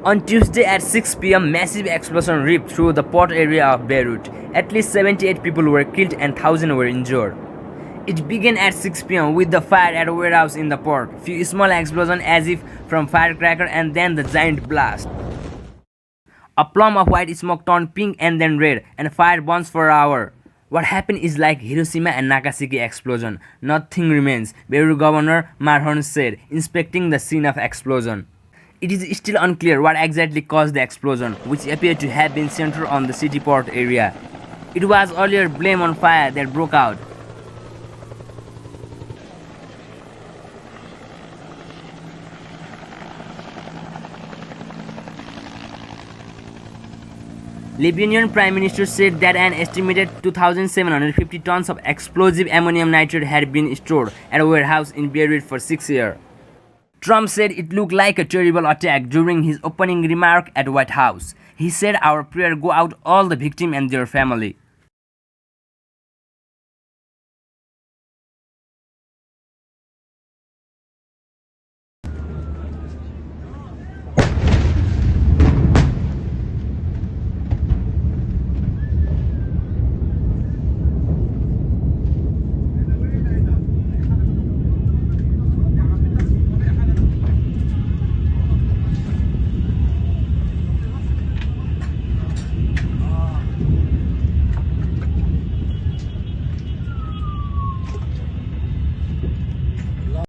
On Tuesday at 6 p.m., massive explosion ripped through the port area of Beirut. At least 78 people were killed and thousands were injured. It began at 6 p.m. with the fire at a warehouse in the port, few small explosions as if from firecracker, and then the giant blast. A plume of white smoke turned pink and then red, and fire burns for an hour. What happened is like Hiroshima and Nagasaki explosion. Nothing remains, Beirut Governor Marhon said, inspecting the scene of explosion. It is still unclear what exactly caused the explosion, which appeared to have been centered on the city port area. It was earlier blamed on fire that broke out. Lebanon Prime Minister said that an estimated 2,750 tons of explosive ammonium nitrate had been stored at a warehouse in Beirut for 6 years. Trump said it looked like a terrible attack during his opening remark at White House. He said, "Our prayers go out all the victims and their family."